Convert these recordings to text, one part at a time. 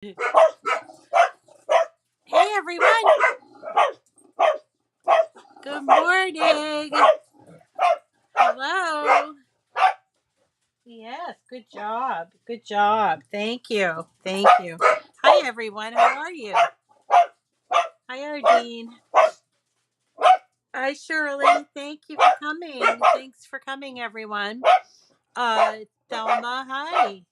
Hey everyone, good morning. Hello. Yes, good job. Good job. Thank you. Thank you. Hi everyone, how are you? Hi Ardeen. Hi Shirley. Thank you for coming. Thanks for coming everyone. Thelma, hi.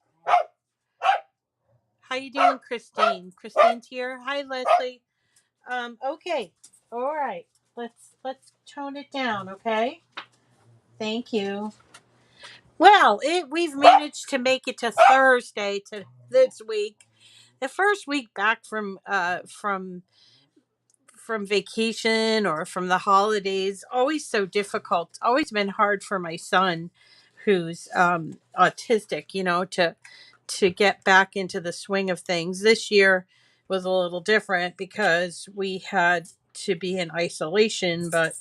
How you doing, Christine? Christine's here. Hi Leslie. Okay. All right. Let's tone it down, okay? Thank you. Well, we've managed to make it to Thursday to this week. The first week back from vacation or from the holidays, always so difficult. It's always been hard for my son, who's autistic. To get back into the swing of things. This year was a little different because we had to be in isolation, but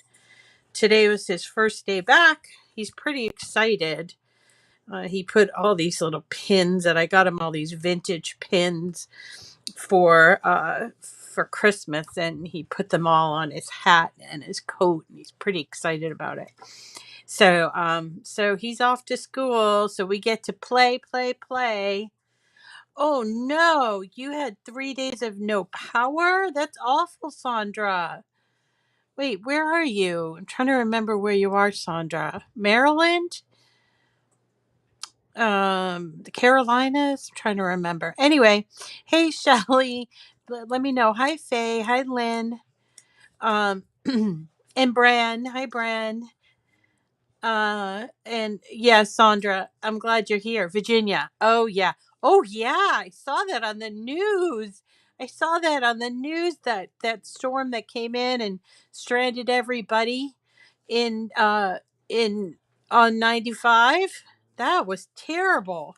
today was his first day back. He's pretty excited. He put all these little pins, and I got him all these vintage pins for Christmas, and he put them all on his hat and his coat, and he's pretty excited about it. So he's off to school, so we get to play, play, play. Oh no, you had 3 days of no power? That's awful, Sandra. Wait, where are you? I'm trying to remember where you are, Sandra. Maryland? The Carolinas. I'm trying to remember. Anyway, hey Shelly, let me know. Hi Faye. Hi Lynn. Um, and Bran. Hi Bran. And yeah, Sandra. I'm glad you're here. Virginia. Oh yeah. Oh yeah. I saw that on the news. I saw that on the news that storm that came in and stranded everybody in in on 95. That was terrible.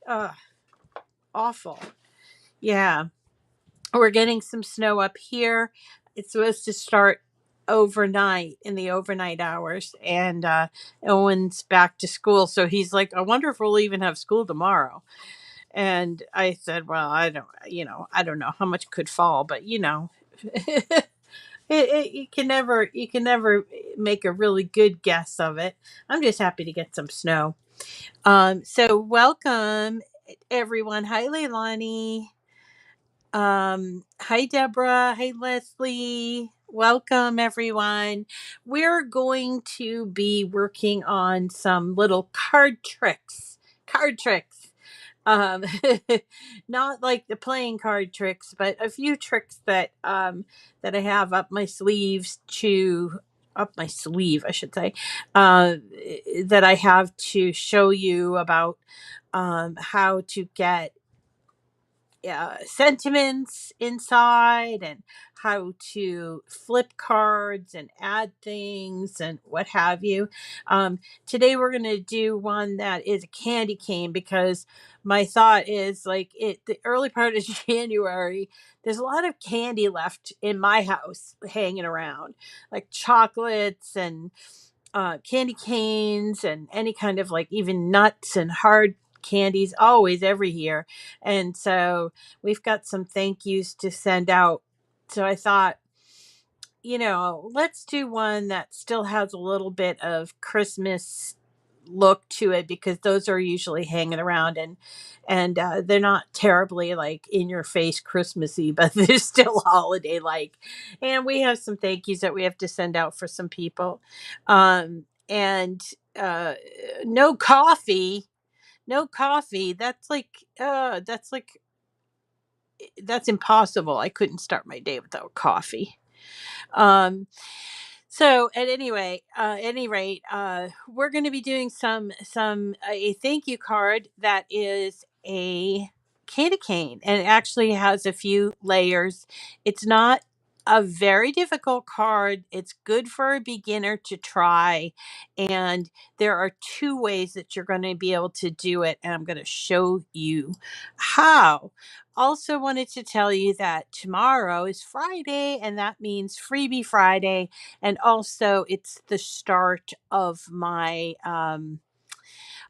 Uh, Awful. Yeah. We're getting some snow up here. It's supposed to start overnight in the overnight hours. And Owen's back to school. So he's like, I wonder if we'll even have school tomorrow. And I said, well, I don't know how much could fall, but you can never make a really good guess of it. I'm just happy to get some snow. So welcome everyone. Hi, Leilani. Hi, Deborah. Hi, Leslie. Welcome, everyone. We're going to be working on some little card tricks. Card tricks. Um, Not like the playing card tricks, but a few tricks that I have up my sleeve, I should say, that I have to show you about how to get sentiments inside and how to flip cards and add things and what have you. Today we're going to do one that is a candy cane because my thought is like the early part of January, there's a lot of candy left in my house hanging around, like chocolates and candy canes and any kind of like even nuts and hard candies always every year. And so we've got some thank yous to send out. So I thought, let's do one that still has a little bit of Christmas look to it because those are usually hanging around and they're not terribly like in your face Christmassy, but they're still holiday like. And we have some thank yous that we have to send out for some people. And no coffee. No coffee. That's impossible. I couldn't start my day without coffee. Um, so at any rate, we're going to be doing a thank you card that is a candy cane, and it actually has a few layers. It's not a very difficult card. It's good for a beginner to try, and there are two ways that you're going to be able to do it, and I'm going to show you how. Also wanted to tell you that tomorrow is Friday, and that means Freebie Friday, and also it's the start of my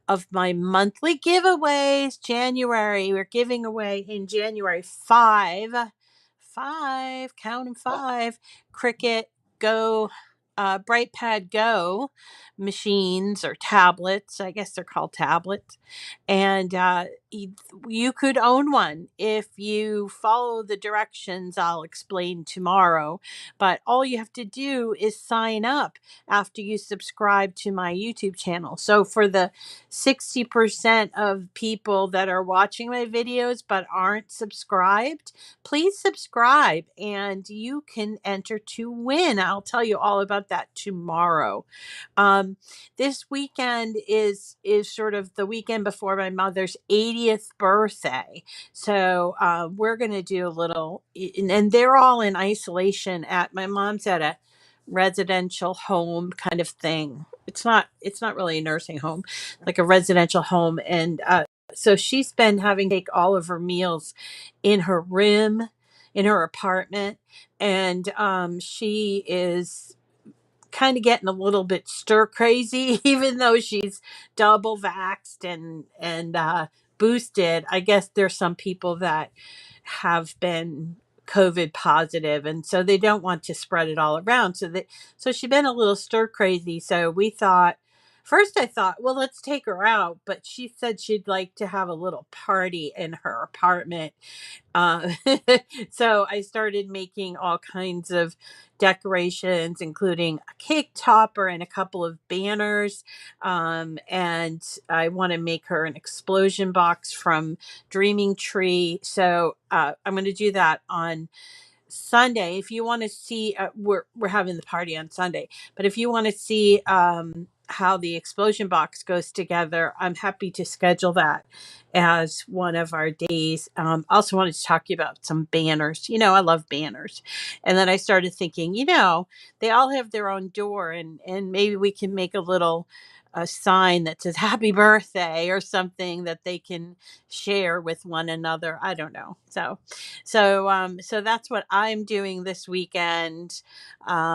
of my monthly giveaways. January, we're giving away in January count 'em, 5 Cricut Go, BrightPad Go machines or tablets. I guess they're called tablets. And you could own one if you follow the directions I'll explain tomorrow. But all you have to do is sign up after you subscribe to my YouTube channel. So for the 60% of people that are watching my videos but aren't subscribed, please subscribe and you can enter to win. I'll tell you all about that tomorrow. Um, this weekend is sort of the weekend before my mother's 80th birthday. So we're going to do a little, and they're all in isolation at my mom's at a residential home kind of thing. It's not really a nursing home, like a residential home. And so she's been having to take all of her meals in her room, in her apartment. And she is kind of getting a little bit stir crazy, even though she's double vaxxed and boosted. I guess there's some people that have been COVID positive, and so they don't want to spread it all around. So she's been a little stir crazy. So we thought. First, I thought, well, let's take her out, but she said she'd like to have a little party in her apartment. uh, so I started making all kinds of decorations, including a cake topper and a couple of banners. And I want to make her an explosion box from Dreaming Tree. So I'm going to do that on Sunday. If you want to see, we're having the party on Sunday, but if you want to see how the explosion box goes together, I'm happy to schedule that as one of our days. Also wanted to talk to you about some banners. I love banners, and then I started thinking, they all have their own door, and maybe we can make a sign that says happy birthday or something that they can share with one another. I don't know. So that's what I'm doing this weekend. It's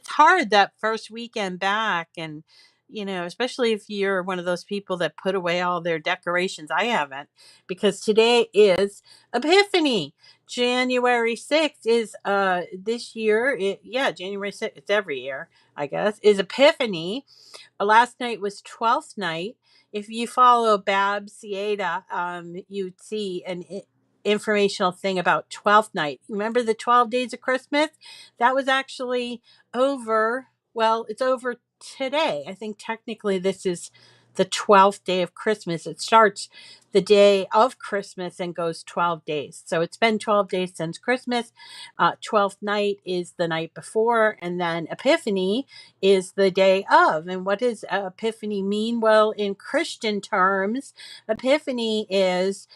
hard that first weekend back, and especially if you're one of those people that put away all their decorations. I haven't, because today is Epiphany. January 6th is this year. January 6th. It's every year, I guess, is Epiphany. Last night was 12th night. If you follow Babs Sieta, you'd see an informational thing about 12th night. Remember the 12 days of Christmas? That was actually over. Well, it's over today. I think technically this is the 12th day of Christmas. It starts the day of Christmas and goes 12 days. So it's been 12 days since Christmas. 12th night is the night before, and then Epiphany is the day of. And what does Epiphany mean? Well, in Christian terms, Epiphany is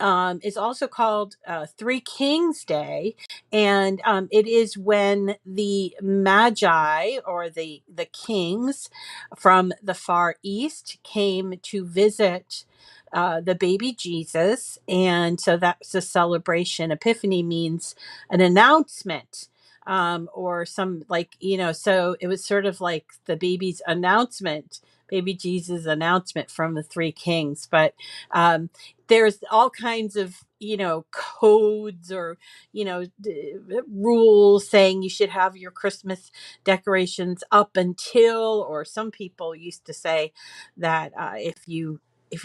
also called Three Kings Day, and it is when the Magi, or the kings from the Far East, came to visit the baby Jesus, and so that's a celebration. Epiphany means an announcement. Or some, like, so it was sort of like the baby's announcement, baby Jesus' announcement from the three kings. But there's all kinds of codes, or rules saying you should have your Christmas decorations up until, or some people used to say that if you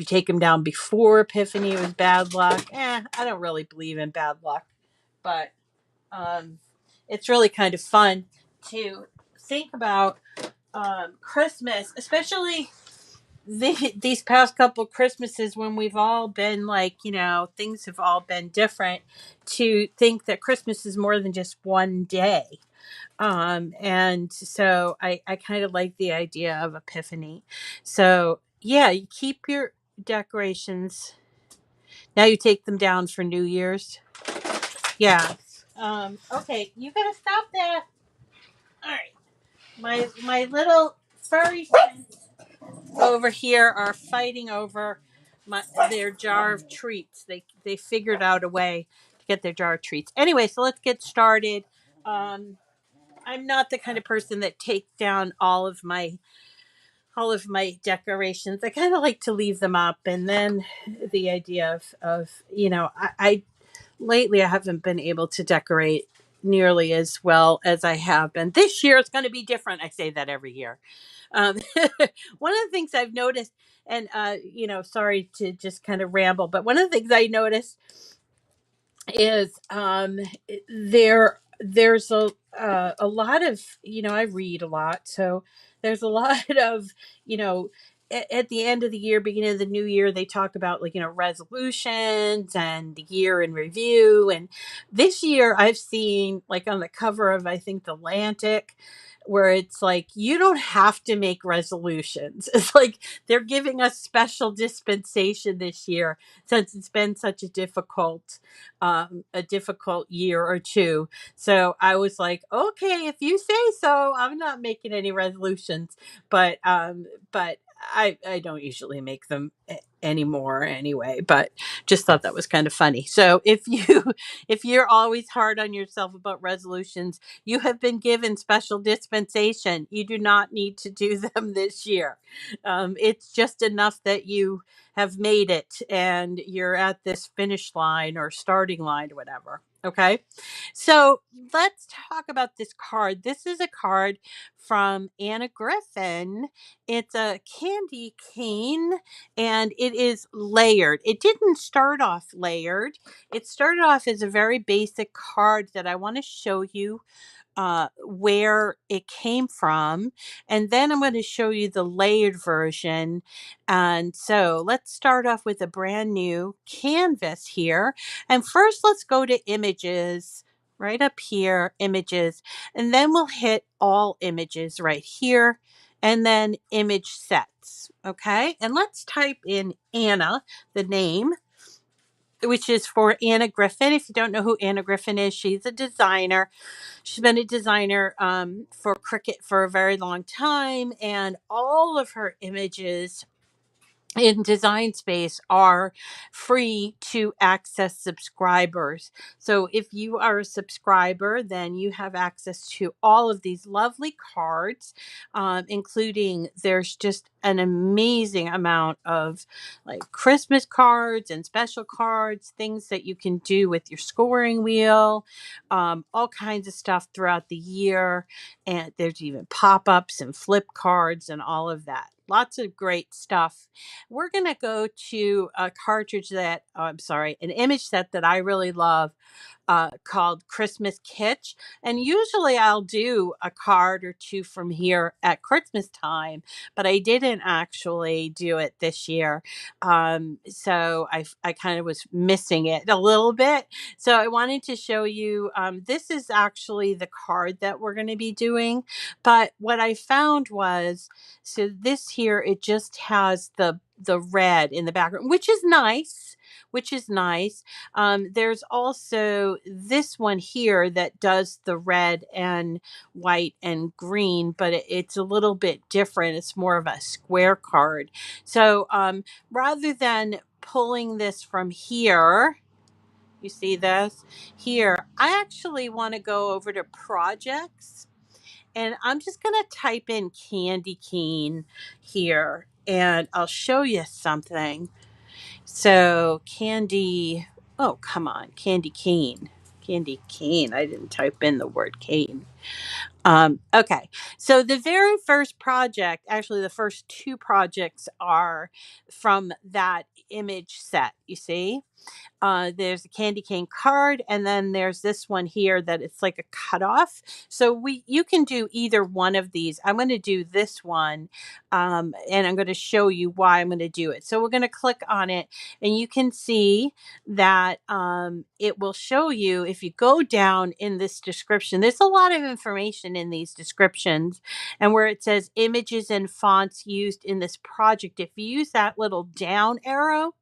take them down before Epiphany, it was bad luck. I don't really believe in bad luck, but it's really kind of fun to think about Christmas, especially these past couple Christmases, when we've all been like, things have all been different, to think that Christmas is more than just one day. And so I kind of like the idea of Epiphany. So yeah, you keep your decorations. Now you take them down for New Year's. Yeah. Okay, you gotta stop that. All right. My little furry friends over here are fighting over their jar of treats. They figured out a way to get their jar of treats. Anyway, so let's get started. I'm not the kind of person that takes down all all of my decorations. I kind of like to leave them up, and then the idea of I lately I haven't been able to decorate nearly as well as I have been. This year it's going to be different. I say that every year. Um, one of the things I've noticed, and sorry to just kind of ramble, but one of the things I noticed is there's a lot of, I read a lot, so there's a lot of, you know at the end of the year, beginning of the new year, they talk about, like, resolutions and the year in review. And this year I've seen, like, on the cover of, I think, the Atlantic, where it's like, you don't have to make resolutions. It's like they're giving us special dispensation this year, since it's been such a difficult year or two. So I was like, okay, if you say so, I'm not making any resolutions. But I don't usually make them anymore anyway. But just thought that was kind of funny. So if you if you're always hard on yourself about resolutions, you have been given special dispensation. You do not need to do them this year. It's just enough that you have made it and you're at this finish line or starting line or whatever. Okay. So let's talk about this card. This is a card from Anna Griffin. It's a candy cane, and it is layered. It didn't start off layered. It started off as a very basic card that I want to show you where it came from. And then I'm going to show you the layered version. And so let's start off with a brand new canvas here. And first, let's go to images right up here, images. And then we'll hit all images right here. And then image sets. Okay. And let's type in Anna, the name, which is for Anna Griffin. If you don't know who Anna Griffin is, she's a designer. She's been a designer for Cricut for a very long time, and all of her images in Design Space are free to access subscribers. So if you are a subscriber, then you have access to all of these lovely cards, including, there's just an amazing amount of, like, Christmas cards and special cards, things that you can do with your scoring wheel, all kinds of stuff throughout the year. And there's even pop-ups and flip cards and all of that. Lots of great stuff. We're going to go to a cartridge that, I'm sorry, an image set that I really love, called Christmas Kitsch. And usually I'll do a card or two from here at Christmas time, but I didn't actually do it this year. So I kind of was missing it a little bit. So I wanted to show you, this is actually the card that we're going to be doing. But what I found was, so this here, it just has the red in the background, which is nice, there's also this one here that does the red and white and green, but it's a little bit different. It's more of a square card. So rather than pulling this from here, you see this here, I actually want to go over to projects, and I'm just going to type in candy cane here, and I'll show you something. So oh, come on, candy cane. Candy cane. I didn't type in the word cane. Okay. So the very first project, actually the first two projects, are from that image set, you see? There's a candy cane card, and then there's this one here that it's like a cutoff. So you can do either one of these. I'm going to do this one, and I'm going to show you why I'm going to do it. So we're going to click on it, and you can see that it will show you, if you go down in this description, there's a lot of information in these descriptions, and where it says images and fonts used in this project, if you use that little down arrow,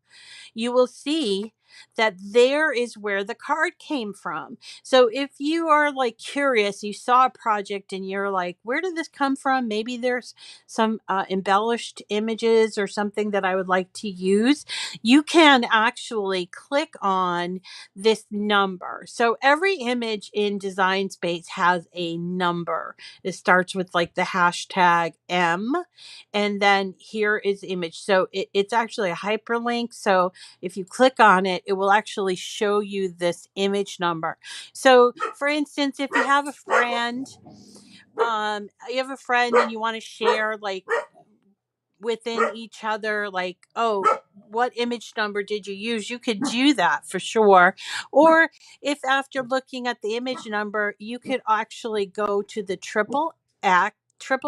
you will see that there is where the card came from. So if you are like curious, you saw a project and you're like, where did this come from? Maybe there's some embellished images or something that I would like to use. You can actually click on this number. So every image in Design Space has a number. It starts with like the hashtag M, and then here is the image. So it's actually a hyperlink. So if you click on it, it will actually show you this image number. So for instance, if you have a friend and you want to share like within each other, like, oh, what image number did you use? You could do that for sure. Or if after looking at the image number, you could actually go to the triple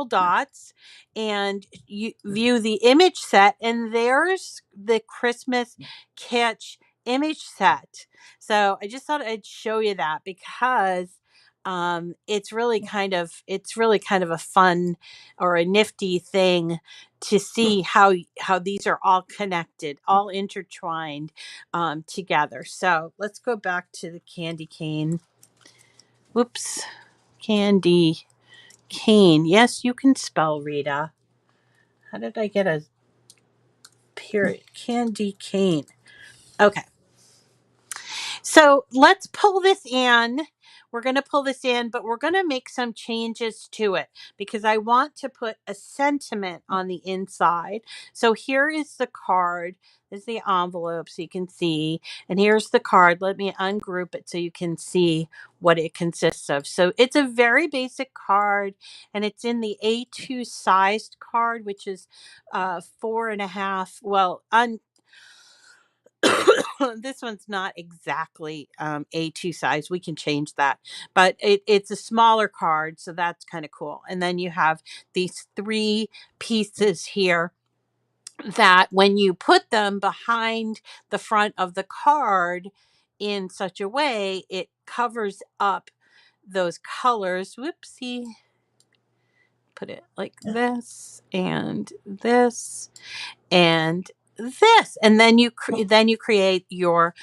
dots and you view the image set, and there's the Christmas Catch image set. So I just thought I'd show you that because it's really kind of a fun or a nifty thing to see how these are all connected, all intertwined together. So let's go back to the candy cane. Whoops, candy cane. Yes, you can spell, Rita. How did I get a period? Candy cane. Okay. So let's pull this in. We're going to pull this in, but we're going to make some changes to it because I want to put a sentiment on the inside. So here is the card. This is the envelope so you can see. And here's the card. Let me ungroup it so you can see what it consists of. So it's a very basic card, and it's in the A2 sized card, which is 4.5. Well, this one's not exactly A2 size. We can change that, but it's a smaller card, so that's kind of cool. And then you have these three pieces here that when you put them behind the front of the card in such a way, it covers up those colors. Whoopsie. Put it like this and this and this, and then you create your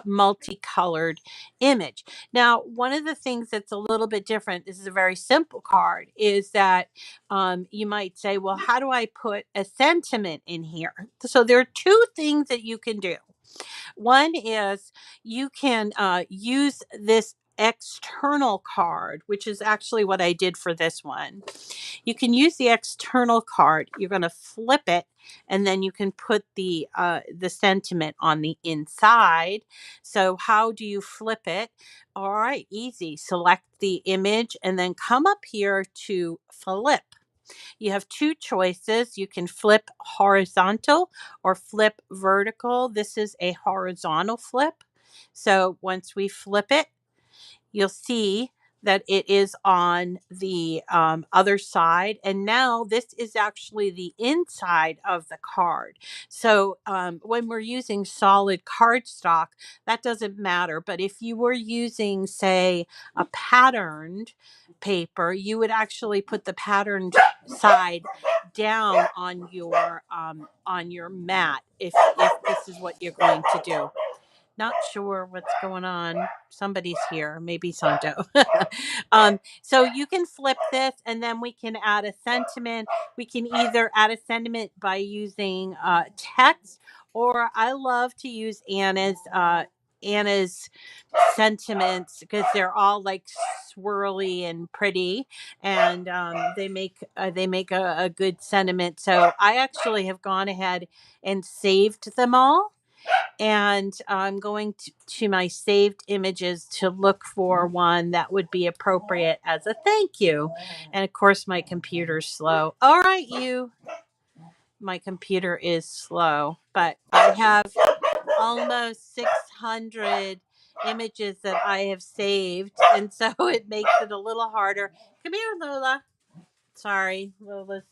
multicolored image. Now, one of the things that's a little bit different, this is a very simple card, is that you might say, well, how do I put a sentiment in here? So there are two things that you can do. One is you can use this external card, which is actually what I did for this one. You can use the external card. You're going to flip it, and then you can put the sentiment on the inside. So how do you flip it? All right, easy. Select the image and then come up here to flip. You have two choices. You can flip horizontal or flip vertical. This is a horizontal flip. So once we flip it, you'll see that it is on the other side. And now this is actually the inside of the card. So when we're using solid cardstock, that doesn't matter. But if you were using, say, a patterned paper, you would actually put the patterned side down on your mat if this is what you're going to do. Not sure what's going on. Somebody's here, maybe Santo. So you can flip this, and then we can add a sentiment. We can either add a sentiment by using text, or I love to use Anna's sentiments because they're all like swirly and pretty, and they make a good sentiment. So I actually have gone ahead and saved them all, and I'm going to my saved images to look for one that would be appropriate as a thank you. And of course, my computer's slow. All right, my computer is slow, but I have almost 600 images that I have saved, and so it makes it a little harder. Come here, Lola. Sorry, Lola's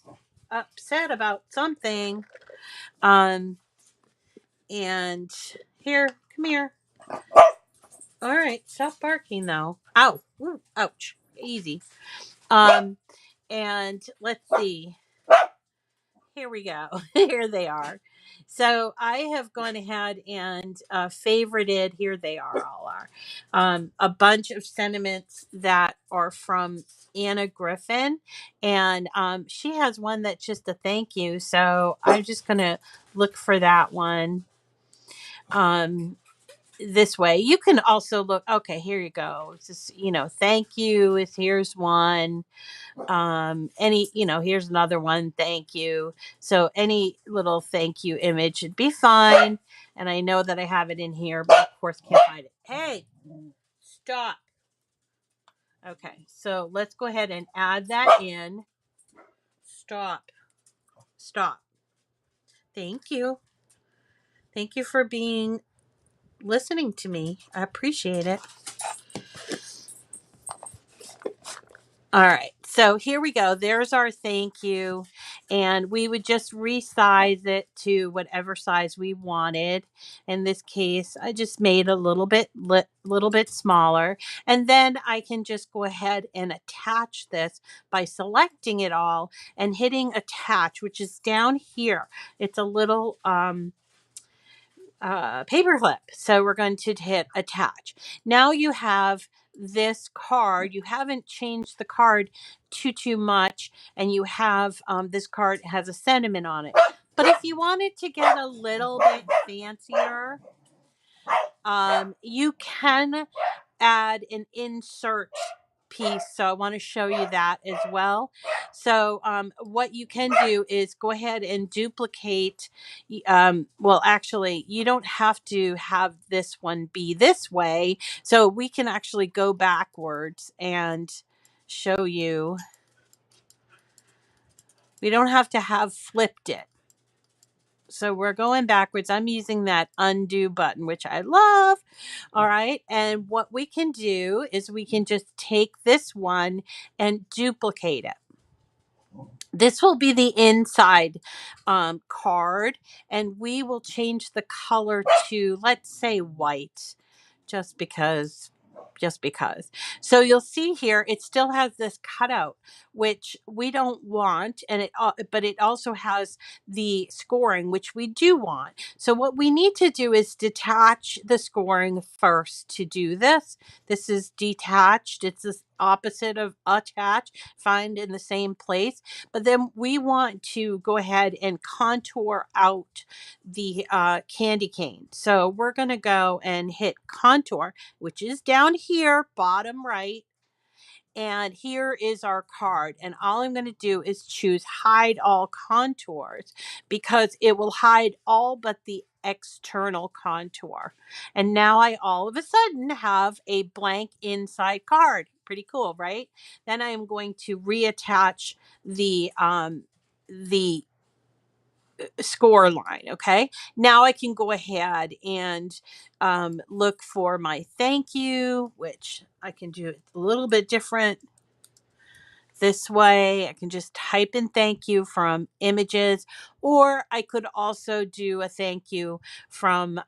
upset about something. And here, come here. All right, stop barking though. Ow. Ooh, ouch. Easy. And let's see. Here we go. Here they are. So I have gone ahead and favorited, here they are, all are, a bunch of sentiments that are from Anna Griffin. And she has one that's just a thank you. So I'm just going to look for that one this way. You can also look, okay, here you go. It's just, thank you. Here's one. Any, here's another one, thank you. So any little thank you image should be fine. And I know that I have it in here, but of course can't find it. Hey, stop. Okay, so let's go ahead and add that in. Stop. Thank you. Thank you for listening to me. I appreciate it. All right, so here we go. There's our thank you. And we would just resize it to whatever size we wanted. In this case, I just made a little bit smaller. And then I can just go ahead and attach this by selecting it all and hitting attach, which is down here. It's a little paper clip. So we're going to hit attach. Now you have this card. You haven't changed the card too much, and you have this card has a sentiment on it. But if you wanted to get a little bit fancier, you can add an insert piece. So I want to show you that as well. So what you can do is go ahead and duplicate. Well, actually, you don't have to have this one be this way. So we can actually go backwards and show you. We don't have to have flipped it. So we're going backwards. I'm using that undo button, which I love. All right. And what we can do is we can just take this one and duplicate it. This will be the inside card, and we will change the color to, let's say, white, just because. So you'll see here, it still has this cutout, which we don't want, and but it also has the scoring, which we do want. So what we need to do is detach the scoring first to do this. This is detached. It's the opposite of attach, find in the same place. But then we want to go ahead and contour out the candy cane. So we're going to go and hit contour, which is down here, bottom right. And here is our card. And all I'm going to do is choose hide all contours, because it will hide all but the external contour. And now I all of a sudden have a blank inside card. Pretty cool, right? Then I'm going to reattach the score line. Okay, now I can go ahead and look for my thank you, which I can do it a little bit different this way. I can just type in thank you from images, or I could also do a thank you from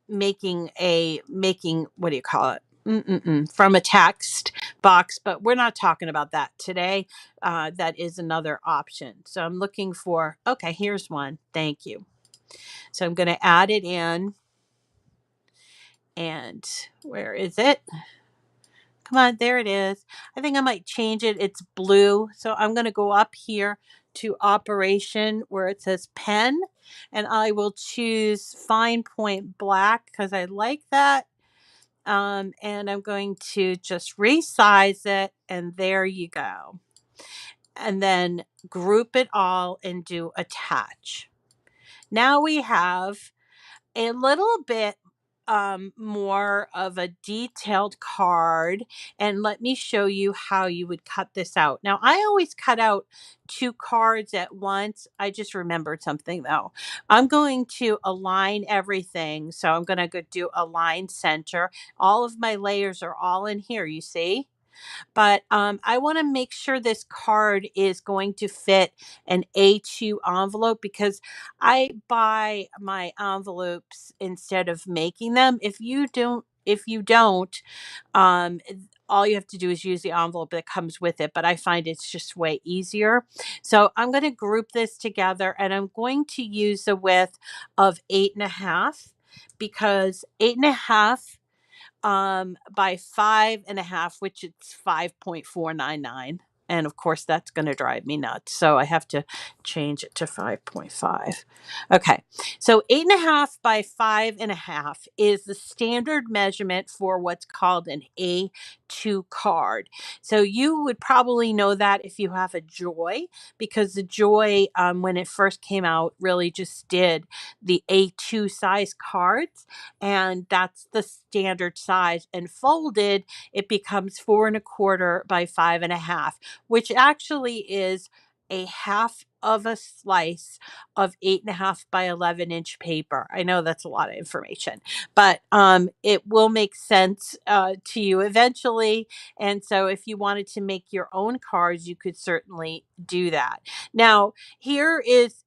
making, what do you call it? From a text box, but we're not talking about that today. That is another option. So I'm looking for, okay, here's one. Thank you. So I'm going to add it in. And where is it? Come on, there it is. I think I might change it. It's blue. So I'm going to go up here to operation where it says pen, and I will choose fine point black because I like that. And I'm going to just resize it, and there you go. And then group it all and do attach. Now we have a little bit more of a detailed card, and let me show you how you would cut this out. Now I always cut out 2 cards at once. I just remembered something though. I'm going to align everything. So I'm going to go do align center. All of my layers are all in here, you see? But I want to make sure this card is going to fit an A2 envelope, because I buy my envelopes instead of making them. If you don't, um, all you have to do is use the envelope that comes with it, but I find it's just way easier. So I'm going to group this together, and I'm going to use the width of 8.5, because 8.5 by 5.5, which it's 5.499. And of course, that's going to drive me nuts. So I have to change it to 5.5. Okay. So 8.5 by 5.5 is the standard measurement for what's called an A2 card. So you would probably know that if you have a Joy, because the Joy, when it first came out, really just did the A2 size cards, and that's the standard size. And folded, it becomes 4.25 by 5.5, which actually is a half of a slice of 8.5 by 11-inch paper. I know that's a lot of information, but it will make sense to you eventually. And so if you wanted to make your own cards, you could certainly do that. Now, here is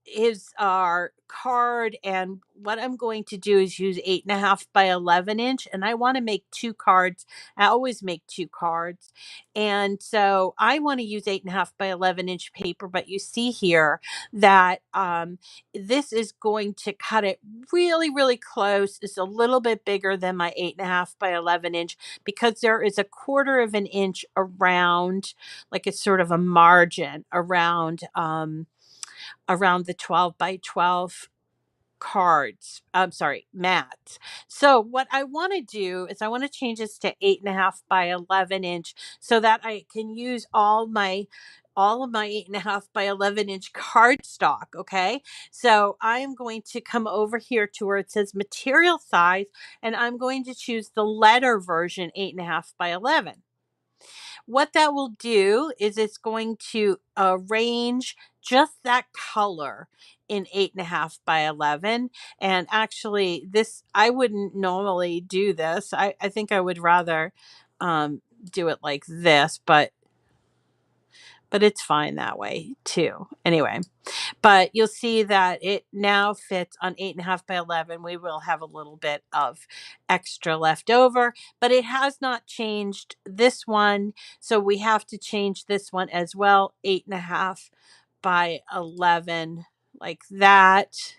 our card, and what I'm going to do is use 8.5 by 11-inch, and I want to make 2 cards. I always make 2 cards, and so I want to use 8.5 by 11-inch paper. But you see here that this is going to cut it really, really close. It's a little bit bigger than my 8.5 by 11-inch, because there is a 1/4 of an inch around, like it's sort of a margin around the 12 by 12 cards. I'm sorry, mats. So what I want to do is I want to change this to 8.5 by 11-inch, so that I can use all of my 8.5 by 11-inch cardstock. Okay. So I'm going to come over here to where it says material size, and I'm going to choose the letter version 8.5 by 11. What that will do is it's going to arrange just that color in 8.5 by 11. And actually, this, I wouldn't normally do this. I think I would rather do it like this, but it's fine that way too. Anyway, but you'll see that it now fits on 8.5 by 11. We will have a little bit of extra left over, but it has not changed this one. So we have to change this one as well. 8.5 by 11, like that.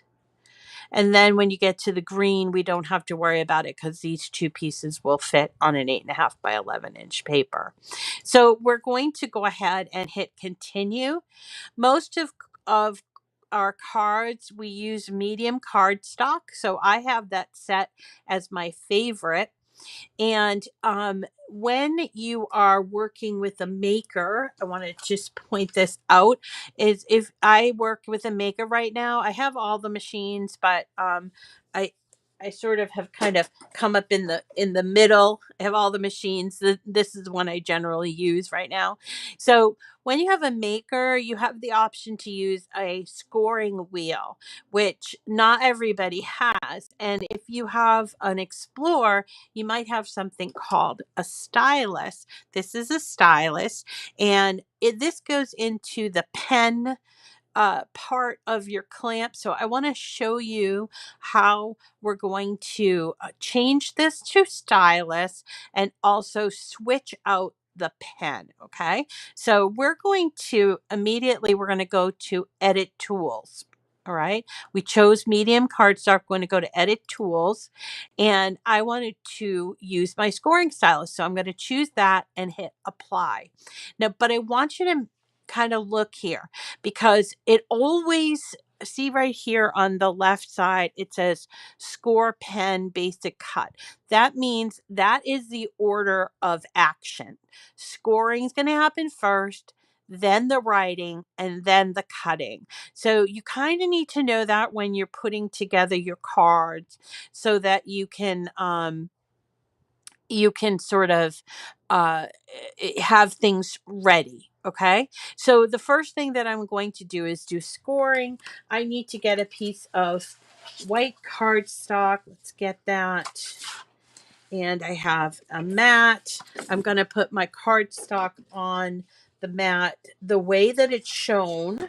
And then when you get to the green, we don't have to worry about it, because these 2 pieces will fit on an 8.5 by 11-inch paper. So we're going to go ahead and hit continue. Most of our cards, we use medium cardstock. So I have that set as my favorite. And when you are working with a maker, I want to just point this out, is if I work with a maker right now, I have all the machines, but I I sort of have kind of come up in the middle. I have all the machines. This is the one I generally use right now. So when you have a maker, you have the option to use a scoring wheel, which not everybody has. And if you have an Explorer, you might have something called a stylus. This is a stylus, and this goes into the pen part of your clamp. So I want to show you how we're going to change this to stylus and also switch out the pen. Okay. So we're going to go to edit tools. All right. We chose medium cardstock. Going to go to edit tools, and I wanted to use my scoring stylus. So I'm going to choose that and hit apply. Now, but I want you to kind of look here, because it always, see right here on the left side, it says score pen basic cut. That means that is the order of action. Scoring is going to happen first, then the writing, and then the cutting. So you kind of need to know that when you're putting together your cards, so that you can sort of uh, have things ready. Okay. So the first thing that I'm going to do is do scoring. I need to get a piece of white cardstock. Let's get that. And I have a mat. I'm going to put my cardstock on the mat the way that it's shown.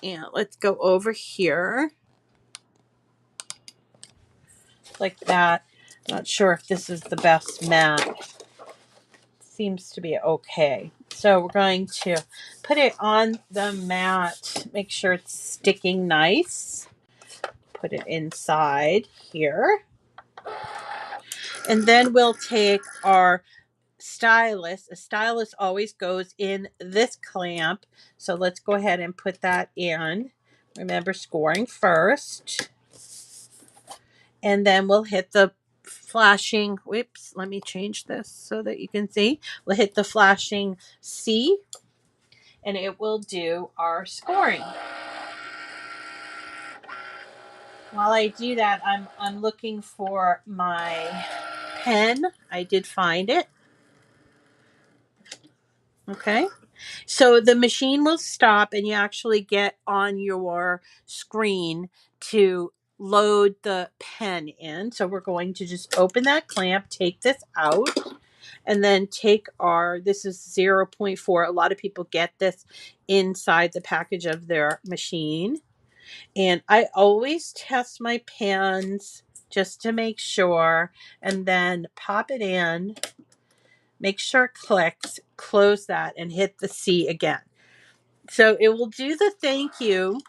And let's go over here like that. Not sure if this is the best mat. seems to be okay. So we're going to put it on the mat. Make sure it's sticking nice. Put it inside here. And then we'll take our stylus. A stylus always goes in this clamp. So let's go ahead and put that in. Remember, scoring first. And then we'll hit the flashing, whoops, let me change this so that you can see. We'll hit the flashing C, and it will do our scoring. While I do that, I'm looking for my pen. I did find it. Okay. So the machine will stop and you actually get on your screen to load the pen in. So we're going to just open that clamp, take this out, and then take our, this is 0.4. A lot of people get this inside the package of their machine. And I always test my pens just to make sure, and then pop it in, make sure it clicks, close that, and hit the C again. So it will do the thank you,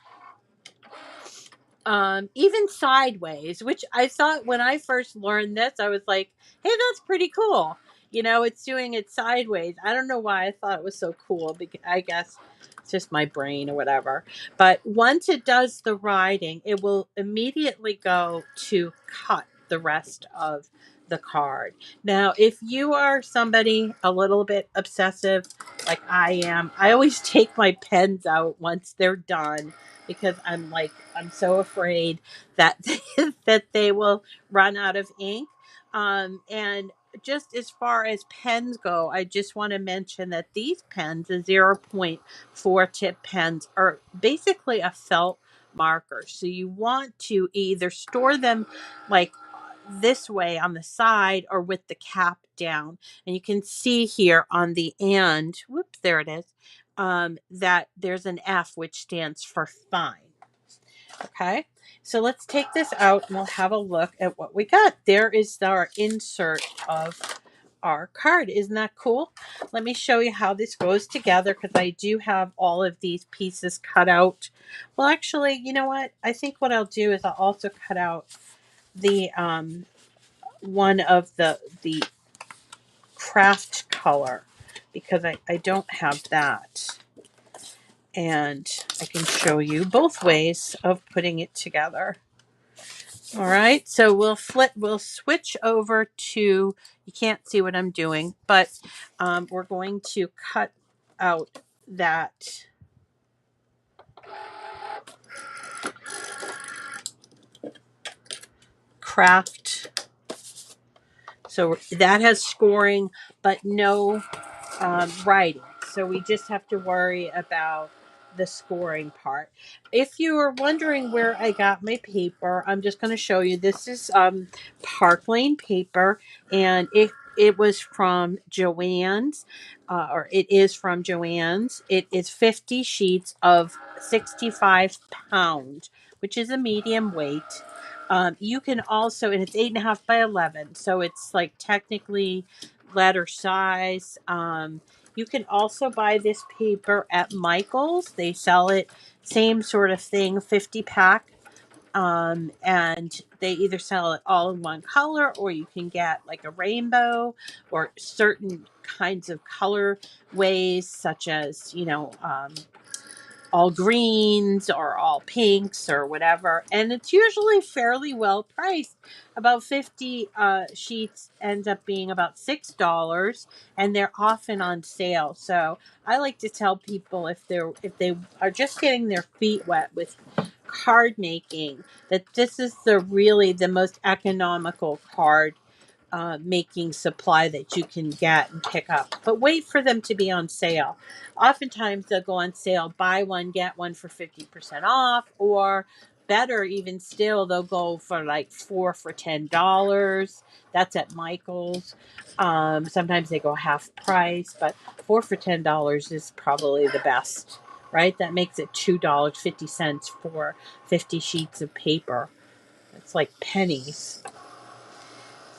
even sideways, which I thought when I first learned this, I was like, hey, that's pretty cool. You know, it's doing it sideways. I don't know why I thought it was so cool, because I guess it's just my brain or whatever. But once it does the writing, it will immediately go to cut the rest of the card. Now, if you are somebody a little bit obsessive like I am, I always take my pens out once they're done, because I'm so afraid that that they will run out of ink. And just as far as pens go, I just want to mention that these pens, the 0.4 tip pens, are basically a felt marker. So you want to either store them like this way on the side or with the cap down. And you can see here on the end, whoops, there it is, that there's an F, which stands for fine. Okay, so let's take this out and we'll have a look at what we got. There is our insert of our card. Isn't that cool? Let me show you how this goes together, because I do have all of these pieces cut out. Well, actually, you know what? I think what I'll do is I'll also cut out the one of the craft color, because I don't have that. And I can show you both ways of putting it together. All right, so we'll switch over to, you can't see what I'm doing, but we're going to cut out that craft. So that has scoring, but no writing. So we just have to worry about the scoring part. If you are wondering where I got my paper, I'm just going to show you. This is Park Lane paper, and it was from Joann's, or it is from Joann's. It is 50 sheets of 65 pounds, which is a medium weight. You can also, and it's 8.5 by 11, so it's like technically letter size. You can also buy this paper at Michael's. They sell it, same sort of thing, 50 pack. And they either sell it all in one color, or you can get like a rainbow or certain kinds of color ways, such as, all greens or all pinks or whatever, and it's usually fairly well priced. About 50 sheets ends up being about $6, and they're often on sale. So I like to tell people, if they are just getting their feet wet with card making, that this is the most economical card making supply that you can get and pick up. But wait for them to be on sale. Oftentimes they'll go on sale, buy one, get one for 50% off, or better even still, they'll go for like 4 for $10. That's at Michael's. Sometimes they go half price, but 4 for $10 is probably the best, right? That makes it $2.50 for 50 sheets of paper. It's like pennies.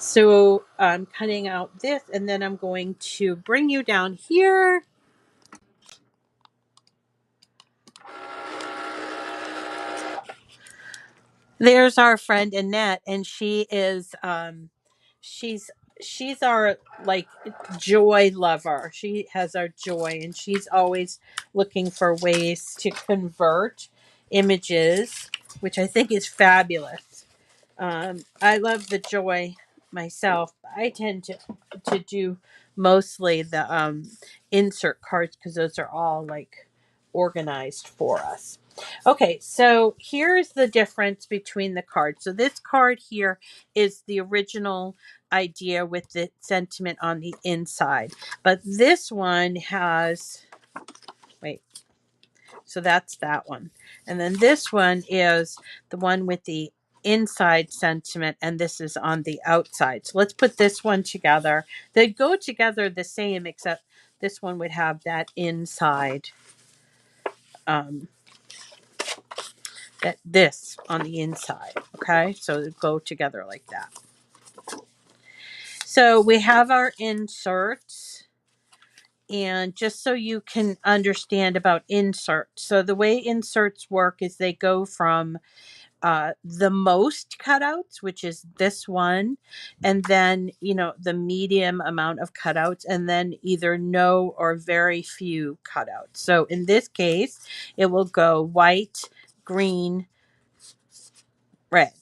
So I'm cutting out this, and then I'm going to bring you down here. There's our friend Annette, and she's she's our like joy lover. She has our joy, and she's always looking for ways to convert images, which I think is fabulous. I love the joy myself. I tend to do mostly the insert cards because those are all like organized for us. Okay, so here's the difference between the cards. So this card here is the original idea with the sentiment on the inside, but this one has, wait, so that's that one. And then this one is the one with the inside sentiment, and this is on the outside. So let's put this one together. They go together the same, except this one would have that inside, um, that this on the inside. Okay, so they go together like that. So we have our inserts. And just so you can understand about inserts. So the way inserts work is they go from the most cutouts, which is this one, and then, you know, the medium amount of cutouts, and then either no or very few cutouts. So in this case, it will go white, green, red.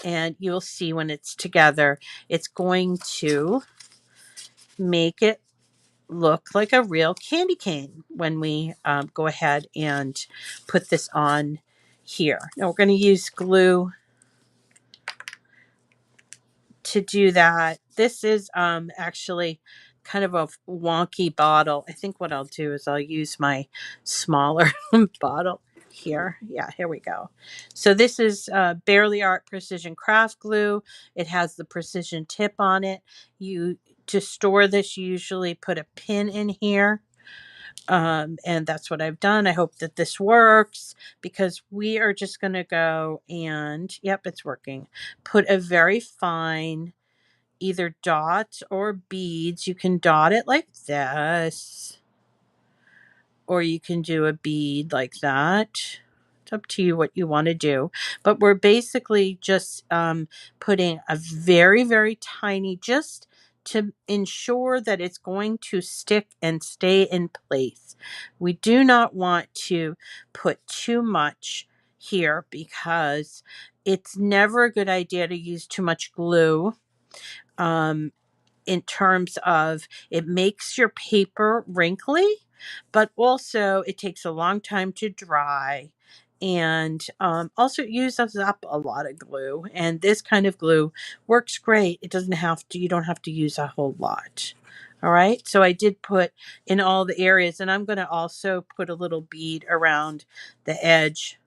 And you'll see when it's together, it's going to make it look like a real candy cane when we go ahead and put this on here. Now we're going to use glue to do that. This is actually kind of a wonky bottle. I think what I'll do is I'll use my smaller bottle here. Yeah, here we go. So this is Barely Art Precision Craft Glue. It has the precision tip on it. You, to store this, you usually put a pin in here. And that's what I've done. I hope that this works, because we are just going to go and, yep, it's working. Put a very fine either dot or beads. You can dot it like this, or you can do a bead like that. It's up to you what you want to do. But we're basically just putting a very, very tiny, just to ensure that it's going to stick and stay in place. We do not want to put too much here, because it's never a good idea to use too much glue. In terms of, it makes your paper wrinkly, but also it takes a long time to dry, and also it uses up a lot of glue. And this kind of glue works great. It doesn't have to, you don't have to use a whole lot. All right, so I did put in all the areas, and I'm going to also put a little bead around the edge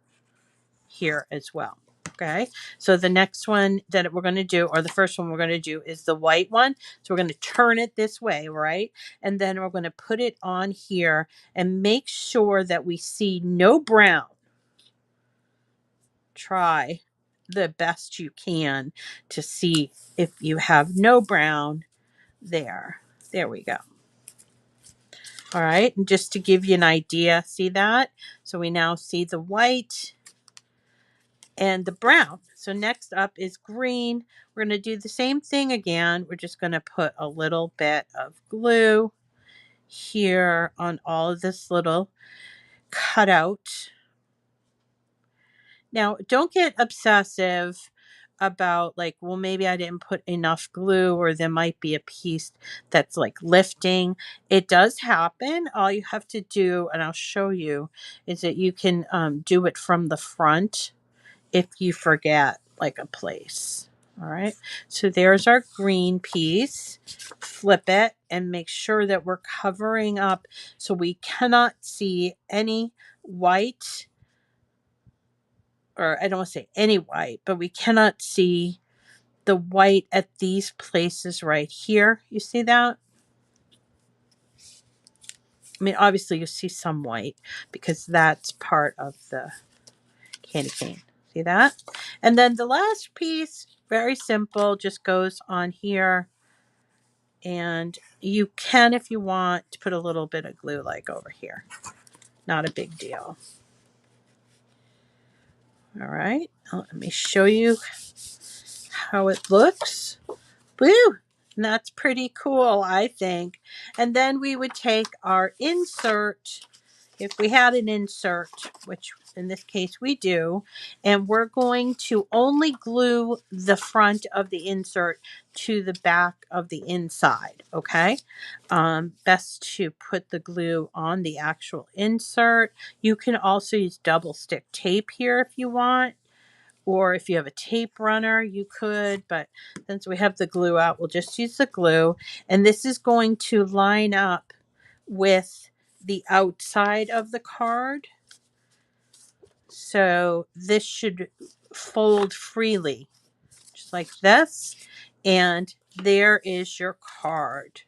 here as well. Okay, so the next one that we're going to do, or the first one we're going to do, is the white one. So we're going to turn it this way, right? And then we're going to put it on here and make sure that we see no brown. Try the best you can to see if you have no brown there. There we go. All right, and just to give you an idea, see that? So we now see the white and the brown. So next up is green. We're going to do the same thing again. We're just going to put a little bit of glue here on all of this little cutout. Now, don't get obsessive about like, well, maybe I didn't put enough glue, or there might be a piece that's like lifting. It does happen. All you have to do, and I'll show you, is that you can do it from the front if you forget like a place. All right, so there's our green piece. Flip it and make sure that we're covering up so we cannot see any white, or I don't want to say any white, but we cannot see the white at these places right here. You see that? I mean, obviously you see some white because that's part of the candy cane. See that? And then the last piece, very simple, just goes on here. And you can, if you want, put a little bit of glue like over here. Not a big deal. All right, let me show you how it looks. Woo! And that's pretty cool, I think. And then we would take our insert, if we had an insert, which in this case we do, and we're going to only glue the front of the insert to the back of the inside, okay? Best to put the glue on the actual insert. You can also use double stick tape here if you want. Or if you have a tape runner, you could, but since we have the glue out, we'll just use the glue. And this is going to line up with the outside of the card. So this should fold freely, just like this. And there is your card.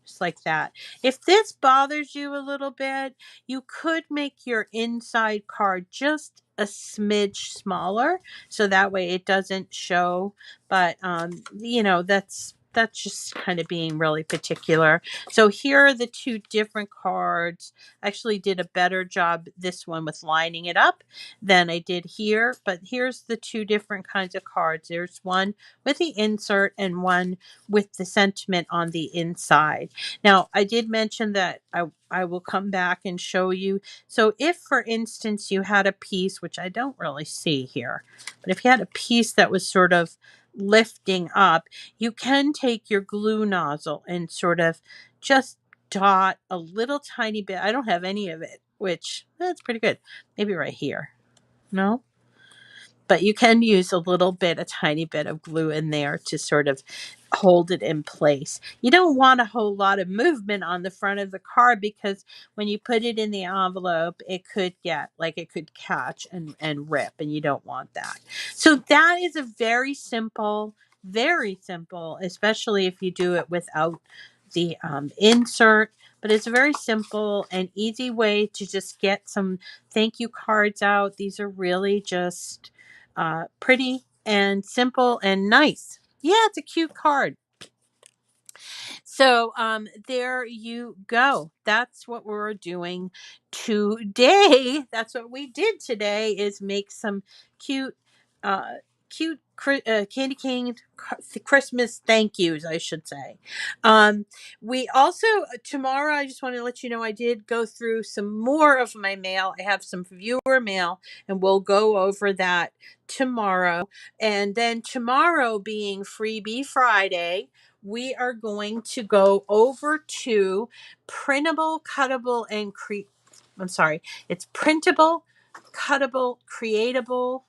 Just like that. If this bothers you a little bit, you could make your inside card just a smidge smaller so that way it doesn't show. But you know, that's just kind of being really particular. So here are the two different cards. I actually did a better job this one with lining it up than I did here, but here's the two different kinds of cards. There's one with the insert and one with the sentiment on the inside. Now, I did mention that I will come back and show you. So if, for instance, you had a piece, which I don't really see here, but if you had a piece that was sort of lifting up, you can take your glue nozzle and sort of just dot a little tiny bit. I don't have any of it, which that's pretty good. Maybe right here. No? But you can use a little bit, a tiny bit of glue in there to sort of hold it in place. You don't want a whole lot of movement on the front of the card because when you put it in the envelope, it could get like it could catch and rip, and you don't want that. So that is a very simple, especially if you do it without the insert. But it's a very simple and easy way to just get some thank you cards out. These are really just pretty and simple and nice. Yeah, it's a cute card. So there you go. That's what we're doing today. That's what we did today is make some cute, uh, candy cane Christmas thank yous, I should say. We also tomorrow. I just want to let you know I did go through some more of my mail. I have some viewer mail, and we'll go over that tomorrow. And then tomorrow being Freebie Friday, we are going to go over to printable, cuttable, and it's printable, cuttable, creatable.com.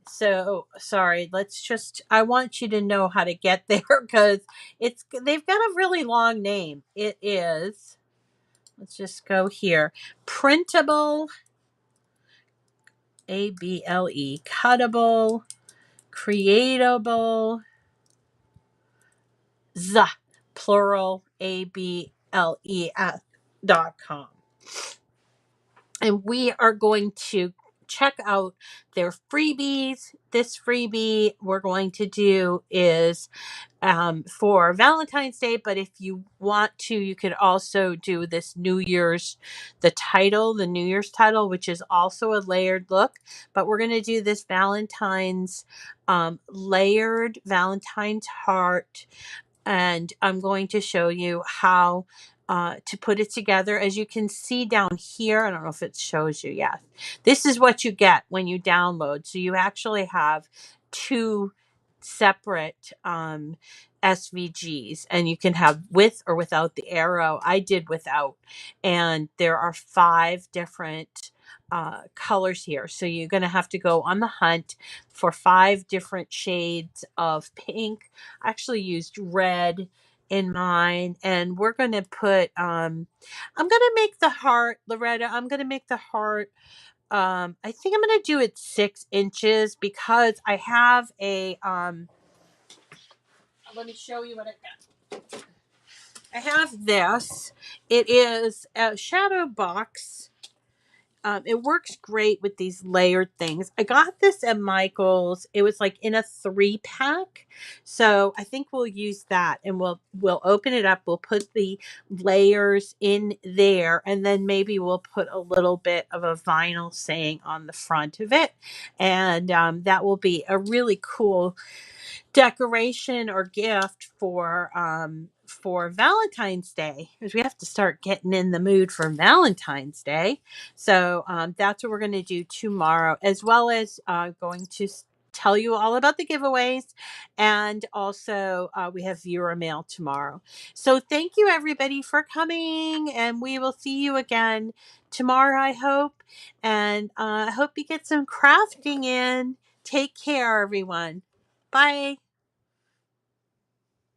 So sorry, I want you to know how to get there because they've got a really long name. It is, let's just go here. Printable, ABLE, cuttable, creatable, plural, ABLES.com. And we are going to check out their freebies. This freebie we're going to do is for Valentine's Day, but if you want to, you could also do this New Year's, the New Year's title, which is also a layered look. But we're going to do this Valentine's layered Valentine's heart, and I'm going to show you how to put it together. As you can see down here, I don't know if it shows you. Yes, this is what you get when you download. So you actually have two separate SVGs, and you can have with or without the arrow. I did without, and there are 5 different colors here. So you're going to have to go on the hunt for 5 different shades of pink. I actually used red in mine, and we're going to put I'm going to make the heart, Loretta, I'm going to make the heart, I think I'm going to do it 6 inches because I have a let me show you what I got. I have this. It is a shadow box It works great with these layered things. I got this at Michael's. It was like in a 3-pack. So I think we'll use that, and we'll open it up. We'll put the layers in there, and then maybe we'll put a little bit of a vinyl saying on the front of it. And that will be a really cool decoration or gift for Valentine's Day, because we have to start getting in the mood for Valentine's Day. So that's what we're going to do tomorrow, as well as going to tell you all about the giveaways, and also we have viewer mail tomorrow. So thank you everybody for coming, and we will see you again tomorrow, I hope. And I hope you get some crafting in. Take care, everyone. Bye.